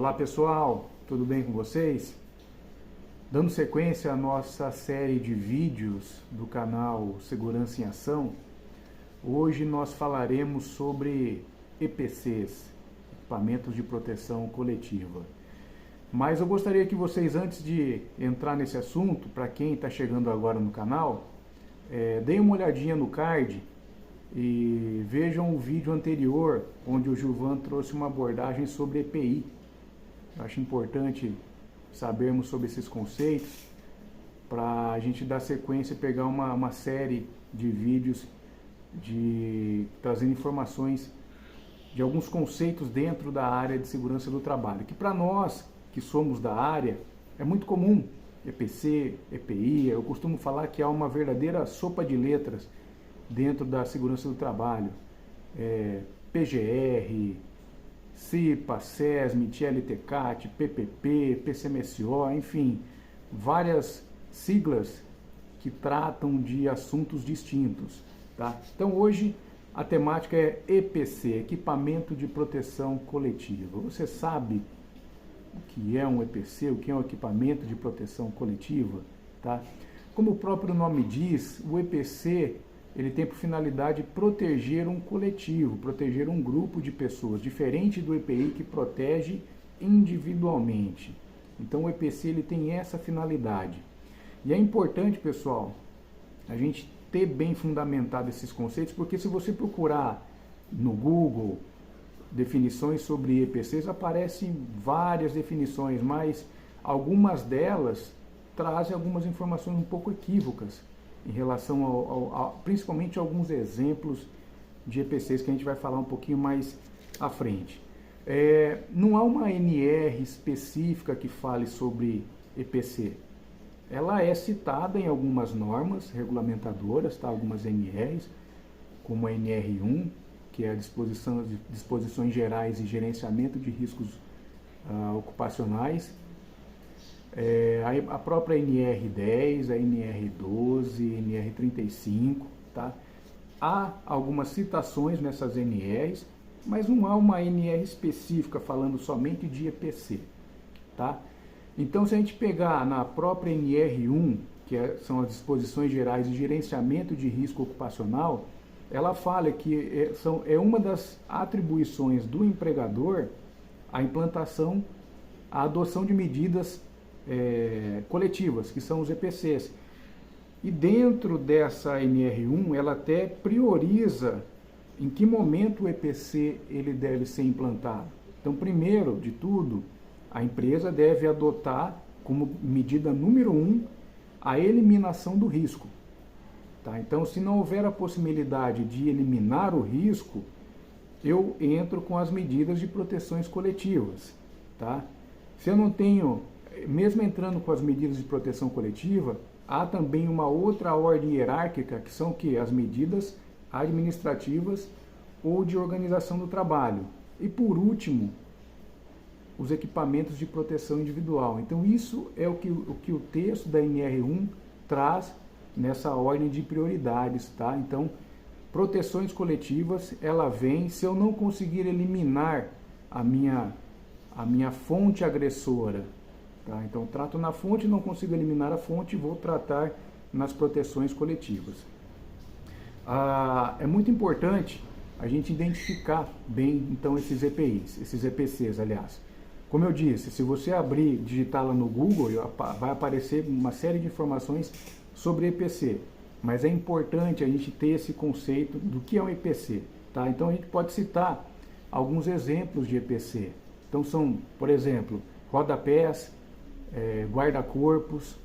Olá pessoal, tudo bem com vocês? Dando sequência à nossa série de vídeos do canal Segurança em Ação, hoje nós falaremos sobre EPCs, equipamentos de proteção coletiva. Mas eu gostaria que vocês, antes de entrar nesse assunto, para quem está chegando agora no canal, deem uma olhadinha no card e vejam o vídeo anterior, onde o Gilvan trouxe uma abordagem sobre EPI. Eu acho importante sabermos sobre esses conceitos para a gente dar sequência e pegar uma série de vídeos trazendo informações de alguns conceitos dentro da área de segurança do trabalho, que para nós que somos da área é muito comum. EPC, EPI, eu costumo falar que há uma verdadeira sopa de letras dentro da segurança do trabalho. PGR, CIPA, SESM, TLTCAT, PPP, PCMSO, enfim, várias siglas que tratam de assuntos distintos, tá? Então hoje a temática é EPC, Equipamento de Proteção Coletiva. Você sabe o que é um EPC, o que é um equipamento de proteção coletiva, tá? Como o próprio nome diz, o EPC ele tem por finalidade proteger um coletivo, proteger um grupo de pessoas, diferente do EPI que protege individualmente. Então o EPC ele tem essa finalidade. E é importante, pessoal, a gente ter bem fundamentado esses conceitos, porque se você procurar no Google definições sobre EPCs, aparecem várias definições, mas algumas delas trazem algumas informações um pouco equívocas em relação principalmente a alguns exemplos de EPCs que a gente vai falar um pouquinho mais à frente. Não há uma NR específica que fale sobre EPC. Ela é citada em algumas normas regulamentadoras, tá? Algumas NRs, como a NR1, que é a Disposições Gerais e Gerenciamento de Riscos Ocupacionais, a própria NR10, a NR12, NR35, tá? Há algumas citações nessas NRs, mas não há uma NR específica falando somente de EPC, tá? Então, se a gente pegar na própria NR1, são as Disposições Gerais de Gerenciamento de Risco Ocupacional, ela fala que é uma das atribuições do empregador a implantação, a adoção de medidas coletivas, que são os EPCs. E dentro dessa NR1, ela até prioriza em que momento o EPC ele deve ser implantado. Então, primeiro de tudo, a empresa deve adotar como medida número 1 a eliminação do risco. Tá? Então, se não houver a possibilidade de eliminar o risco, eu entro com as medidas de proteções coletivas. Tá? Se eu não tenho, mesmo entrando com as medidas de proteção coletiva, há também uma outra ordem hierárquica, que são as medidas administrativas ou de organização do trabalho. E por último, os equipamentos de proteção individual. Então isso é o que o texto da NR1 traz nessa ordem de prioridades, tá? Então, proteções coletivas, ela vem, se eu não conseguir eliminar a minha fonte agressora, tá? Então, trato na fonte, não consigo eliminar a fonte, vou tratar nas proteções coletivas. É muito importante a gente identificar bem, então, esses EPIs, esses EPCs, aliás. Como eu disse, se você abrir, digitar lá no Google, vai aparecer uma série de informações sobre EPC, mas é importante a gente ter esse conceito do que é um EPC, tá? Então a gente pode citar alguns exemplos de EPC. Então são, por exemplo, rodapés, guarda-corpos,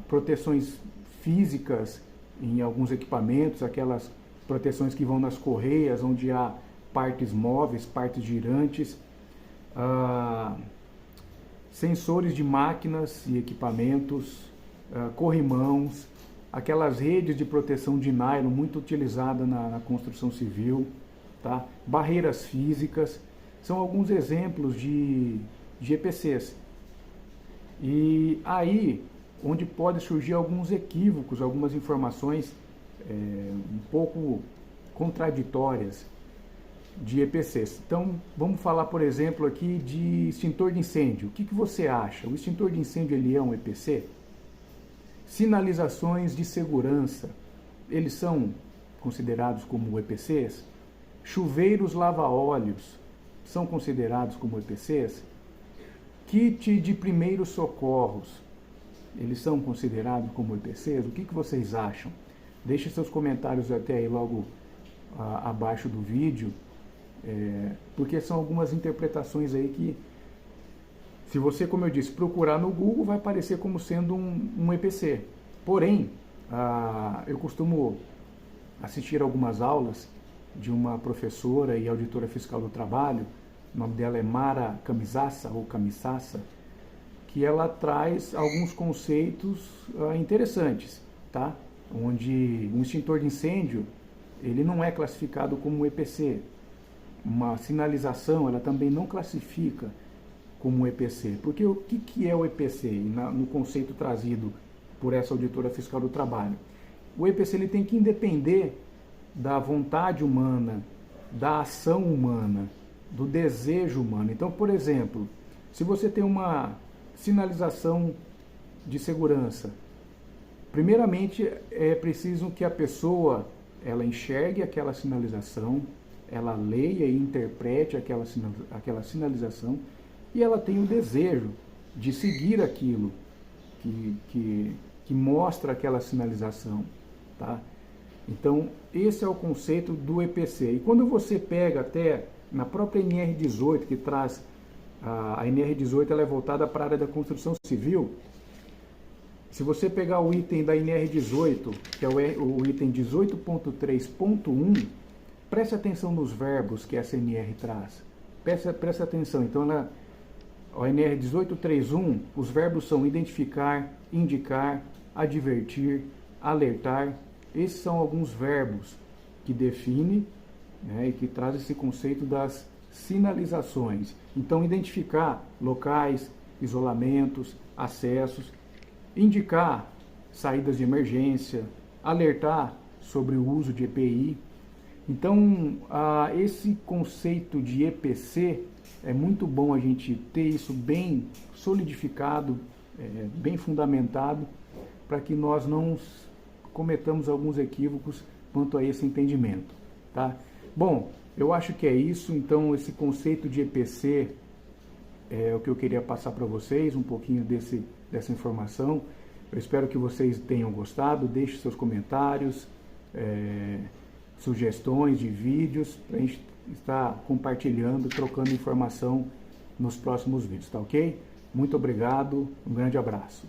proteções físicas em alguns equipamentos, aquelas proteções que vão nas correias, onde há partes móveis, partes girantes, sensores de máquinas e equipamentos, corrimãos, aquelas redes de proteção de nylon muito utilizada na construção civil, tá? Barreiras físicas, são alguns exemplos de EPCs. E aí, onde pode surgir alguns equívocos, algumas informações um pouco contraditórias. de EPCs. Então, vamos falar, por exemplo, aqui de extintor de incêndio. O que você acha? O extintor de incêndio ele é um EPC? Sinalizações de segurança, eles são considerados como EPCs? Chuveiros lava-óleos são considerados como EPCs? Kit de primeiros socorros, eles são considerados como EPCs? O que vocês acham? Deixe seus comentários até aí logo abaixo do vídeo, porque são algumas interpretações aí que, se você, como eu disse, procurar no Google, vai aparecer como sendo um EPC. Porém, eu costumo assistir algumas aulas de uma professora e auditora fiscal do trabalho, o nome dela é Mara Camisassa, ou Camissassa, que ela traz alguns conceitos interessantes, tá? Onde um extintor de incêndio, ele não é classificado como um EPC. Uma sinalização, ela também não classifica como um EPC. Porque o que é o EPC, no conceito trazido por essa auditora fiscal do trabalho? O EPC ele tem que depender da vontade humana, da ação humana, do desejo humano. Então, por exemplo, se você tem uma sinalização de segurança, primeiramente é preciso que a pessoa ela enxergue aquela sinalização, ela leia e interprete aquela sinalização e ela tenha o desejo de seguir aquilo que mostra aquela sinalização, tá? Então, esse é o conceito do EPC. E quando você pega até na própria NR18, que traz, a NR18 ela é voltada para a área da construção civil. Se você pegar o item da NR18, que é o item 18.3.1, preste atenção nos verbos que essa NR traz. Preste atenção. Então, a NR 18.3.1, os verbos são identificar, indicar, advertir, alertar. Esses são alguns verbos que definem, né, e que trazem esse conceito das sinalizações. Então, identificar locais, isolamentos, acessos, indicar saídas de emergência, alertar sobre o uso de EPI. Então, esse conceito de EPC, é muito bom a gente ter isso bem solidificado, bem fundamentado, para que nós não cometamos alguns equívocos quanto a esse entendimento, tá? Bom, eu acho que é isso. Então, esse conceito de EPC é o que eu queria passar para vocês, um pouquinho dessa informação. Eu espero que vocês tenham gostado. Deixe seus comentários, sugestões de vídeos, para a gente estar compartilhando, trocando informação nos próximos vídeos, tá ok? Muito obrigado, um grande abraço.